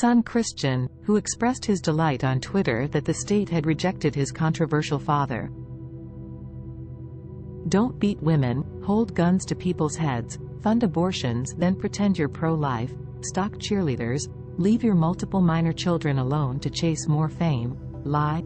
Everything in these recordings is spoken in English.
son Christian, who expressed his delight on Twitter that the state had rejected his controversial father. Don't beat women, hold guns to people's heads, fund abortions, then pretend you're pro-life, stalk cheerleaders, leave your multiple minor children alone to chase more fame, lie,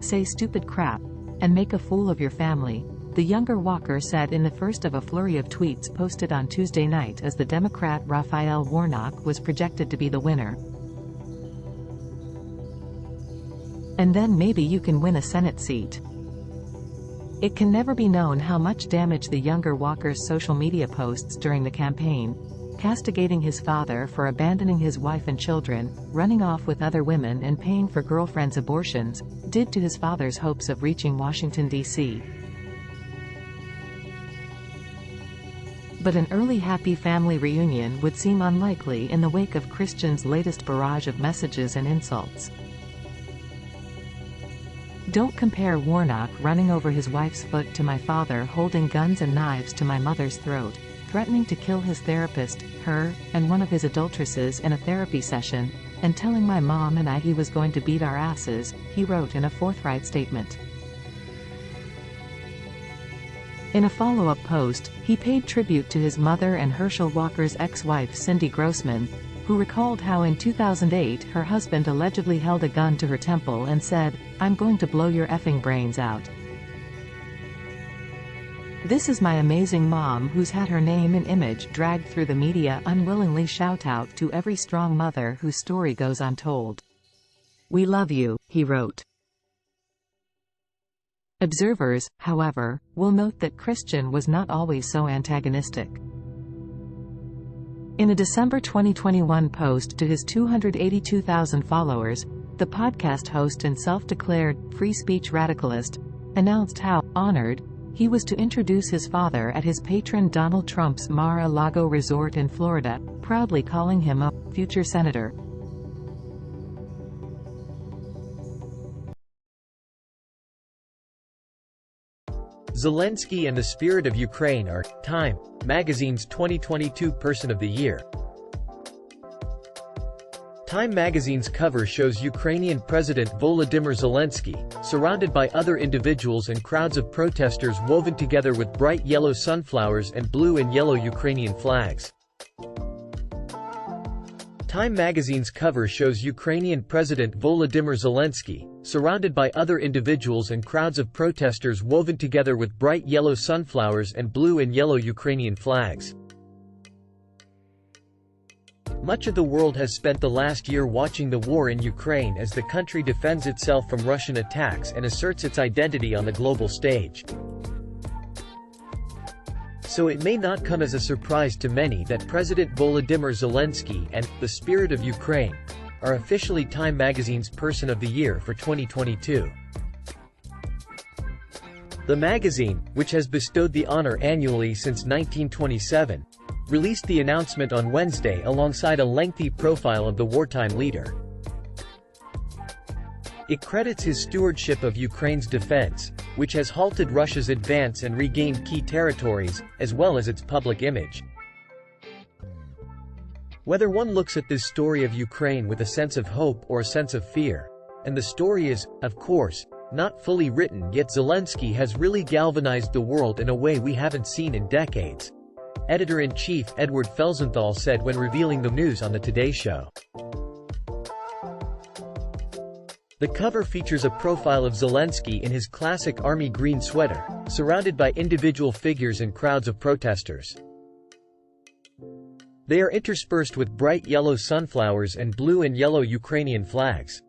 say stupid crap, and make a fool of your family, the younger Walker said in the first of a flurry of tweets posted on Tuesday night as the Democrat Raphael Warnock was projected to be the winner. And then maybe you can win a Senate seat. It can never be known how much damage the younger Walker's social media posts during the campaign, castigating his father for abandoning his wife and children, running off with other women and paying for girlfriends' abortions, did to his father's hopes of reaching Washington, D.C. But an early happy family reunion would seem unlikely in the wake of Christian's latest barrage of messages and insults. Don't compare Warnock running over his wife's foot to my father holding guns and knives to my mother's throat, threatening to kill his therapist, her, and one of his adulteresses in a therapy session, and telling my mom and I he was going to beat our asses, he wrote in a forthright statement. In a follow-up post, he paid tribute to his mother and Herschel Walker's ex-wife Cindy Grossman, who recalled how in 2008 her husband allegedly held a gun to her temple and said, "I'm going to blow your effing brains out. This is my amazing mom who's had her name and image dragged through the media." Unwillingly shout out to every strong mother whose story goes untold. "We love you," he wrote. Observers, however, will note that Christian was not always so antagonistic. In a December 2021 post to his 282,000 followers, the podcast host and self-declared free speech radicalist announced how honored he was to introduce his father at his patron Donald Trump's Mar-a-Lago resort in Florida, proudly calling him a future senator. Zelenskyy and the Spirit of Ukraine are Time magazine's 2022 Person of the Year. Time magazine's cover shows Ukrainian President Volodymyr Zelenskyy, surrounded by other individuals and crowds of protesters woven together with bright yellow sunflowers and blue and yellow Ukrainian flags. Time magazine's cover shows Ukrainian President Volodymyr Zelenskyy, surrounded by other individuals and crowds of protesters woven together with bright yellow sunflowers and blue and yellow Ukrainian flags. Much of the world has spent the last year watching the war in Ukraine as the country defends itself from Russian attacks and asserts its identity on the global stage. So it may not come as a surprise to many that President Volodymyr Zelenskyy and the Spirit of Ukraine are officially Time magazine's Person of the Year for 2022. The magazine, which has bestowed the honor annually since 1927, released the announcement on Wednesday alongside a lengthy profile of the wartime leader. It credits his stewardship of Ukraine's defense, which has halted Russia's advance and regained key territories, as well as its public image. Whether one looks at this story of Ukraine with a sense of hope or a sense of fear, and the story is, of course, not fully written, yet Zelenskyy has really galvanized the world in a way we haven't seen in decades. Editor-in-Chief Edward Felsenthal said when revealing the news on the Today Show. The cover features a profile of Zelenskyy in his classic army green sweater, surrounded by individual figures and crowds of protesters. They are interspersed with bright yellow sunflowers and blue and yellow Ukrainian flags.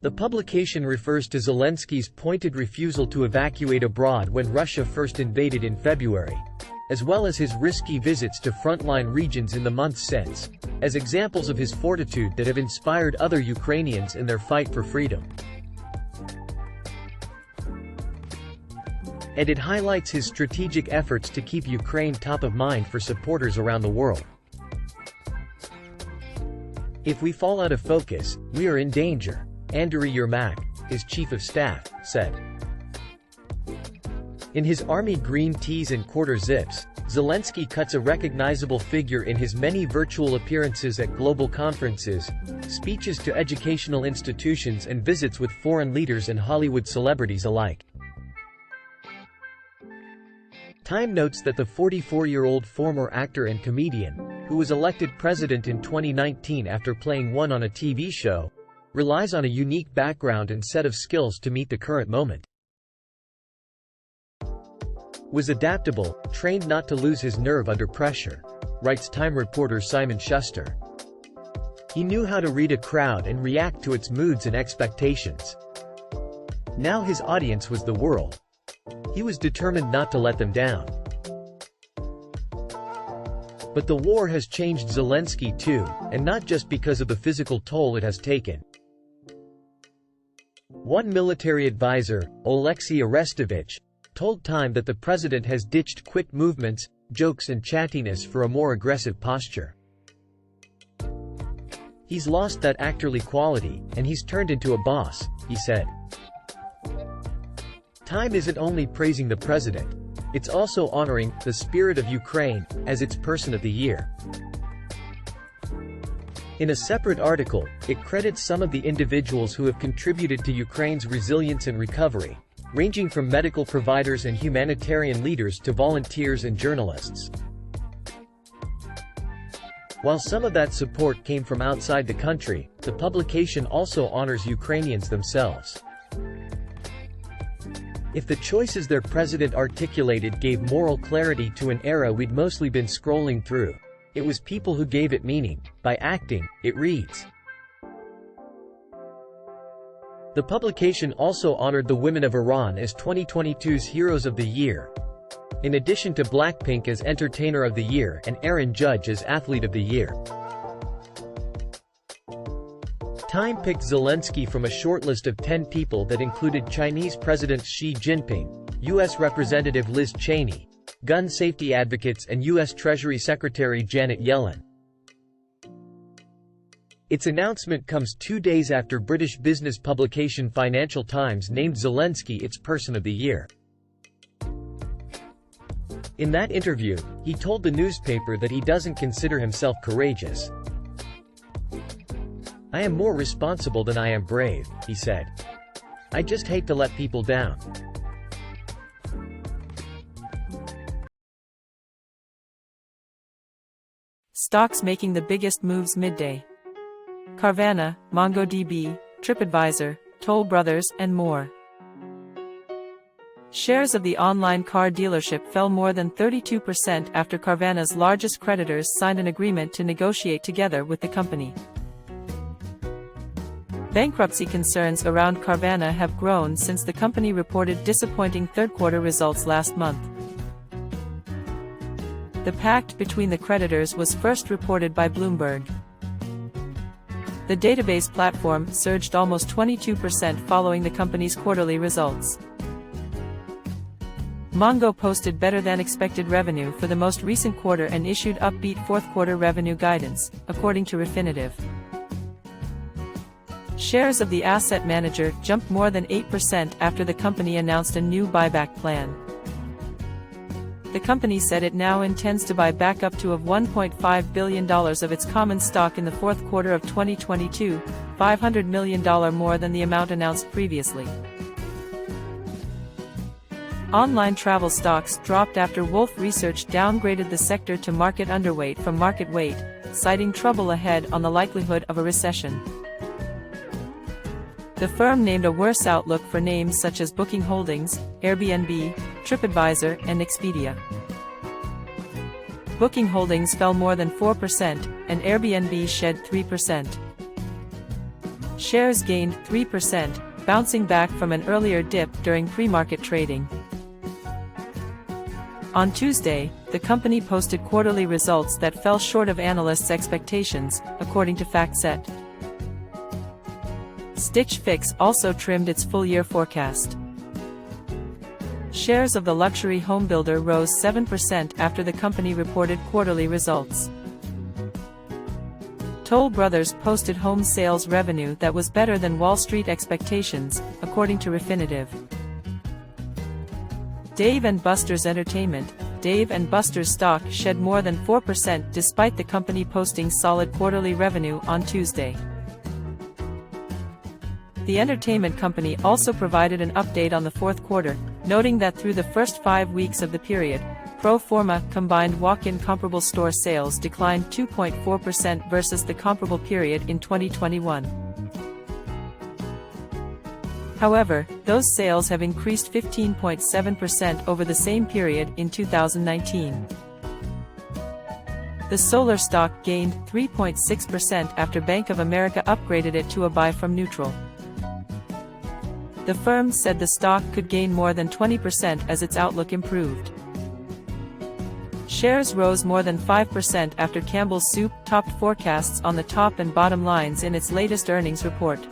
The publication refers to Zelenskyy's pointed refusal to evacuate abroad when Russia first invaded in February, as well as his risky visits to frontline regions in the months since, as examples of his fortitude that have inspired other Ukrainians in their fight for freedom. And it highlights his strategic efforts to keep Ukraine top of mind for supporters around the world. "If we fall out of focus, we are in danger," Andriy Yermak, his chief of staff, said. In his army green tees and quarter zips, Zelenskyy cuts a recognizable figure in his many virtual appearances at global conferences, speeches to educational institutions and visits with foreign leaders and Hollywood celebrities alike. Time notes that the 44-year-old former actor and comedian, who was elected president in 2019 after playing one on a TV show, relies on a unique background and set of skills to meet the current moment. Was adaptable, trained not to lose his nerve under pressure, writes Time reporter Simon Schuster. He knew how to read a crowd and react to its moods and expectations. Now his audience was the world. He was determined not to let them down. But the war has changed Zelenskyy too, and not just because of the physical toll it has taken. One military advisor, Oleksiy Arestovich, told Time that the president has ditched quick movements, jokes and chattiness for a more aggressive posture. He's lost that actorly quality, and he's turned into a boss, he said. Time isn't only praising the president, it's also honoring the spirit of Ukraine as its Person of the Year. In a separate article, it credits some of the individuals who have contributed to Ukraine's resilience and recovery, ranging from medical providers and humanitarian leaders to volunteers and journalists. While some of that support came from outside the country, the publication also honors Ukrainians themselves. If the choices their president articulated gave moral clarity to an era we'd mostly been scrolling through, it was people who gave it meaning, by acting, it reads. The publication also honored the women of Iran as 2022's Heroes of the Year, in addition to Blackpink as Entertainer of the Year and Aaron Judge as Athlete of the Year. Time picked Zelenskyy from a shortlist of 10 people that included Chinese President Xi Jinping, U.S. Representative Liz Cheney, gun safety advocates and U.S. Treasury Secretary Janet Yellen. Its announcement comes 2 days after British business publication Financial Times named Zelenskyy its Person of the Year. In that interview, he told the newspaper that he doesn't consider himself courageous. "I am more responsible than I am brave," he said. "I just hate to let people down." Stocks making the biggest moves midday. Carvana, MongoDB, TripAdvisor, Toll Brothers, and more. Shares of the online car dealership fell more than 32% after Carvana's largest creditors signed an agreement to negotiate together with the company. Bankruptcy concerns around Carvana have grown since the company reported disappointing third-quarter results last month. The pact between the creditors was first reported by Bloomberg. The database platform surged almost 22% following the company's quarterly results. Mongo posted better-than-expected revenue for the most recent quarter and issued upbeat fourth-quarter revenue guidance, according to Refinitiv. Shares of the asset manager jumped more than 8% after the company announced a new buyback plan. The company said it now intends to buy back up to $1.5 billion of its common stock in the fourth quarter of 2022, $500 million more than the amount announced previously. Online travel stocks dropped after Wolfe Research downgraded the sector to market underweight from market weight, citing trouble ahead on the likelihood of a recession. The firm named a worse outlook for names such as Booking Holdings, Airbnb, TripAdvisor, and Expedia. Booking Holdings fell more than 4%, and Airbnb shed 3%. Shares gained 3%, bouncing back from an earlier dip during pre-market trading. On Tuesday, the company posted quarterly results that fell short of analysts' expectations, according to FactSet. Stitch Fix also trimmed its full-year forecast. Shares of the luxury home builder rose 7% after the company reported quarterly results. Toll Brothers posted home sales revenue that was better than Wall Street expectations, according to Refinitiv. Dave & Buster's Entertainment. Dave & Buster's stock shed more than 4% despite the company posting solid quarterly revenue on Tuesday. The entertainment company also provided an update on the fourth quarter, noting that through the first 5 weeks of the period, pro forma combined walk-in comparable store sales declined 2.4% versus the comparable period in 2021. However, those sales have increased 15.7% over the same period in 2019. The solar stock gained 3.6% after Bank of America upgraded it to a buy from neutral. The firm said the stock could gain more than 20% as its outlook improved. Shares rose more than 5% after Campbell's Soup topped forecasts on the top and bottom lines in its latest earnings report.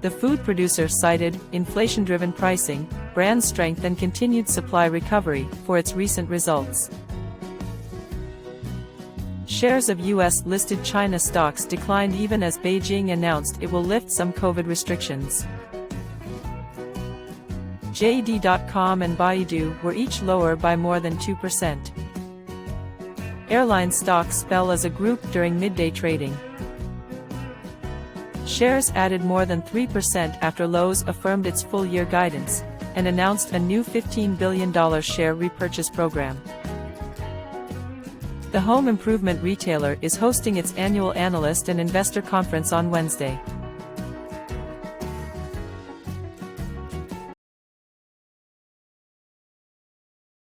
The food producer cited inflation-driven pricing, brand strength and continued supply recovery for its recent results. Shares of US-listed China stocks declined even as Beijing announced it will lift some COVID restrictions. JD.com and Baidu were each lower by more than 2%. Airline stocks fell as a group during midday trading. Shares added more than 3% after Lowe's affirmed its full-year guidance and announced a new $15 billion share repurchase program. The home improvement retailer is hosting its annual analyst and investor conference on Wednesday.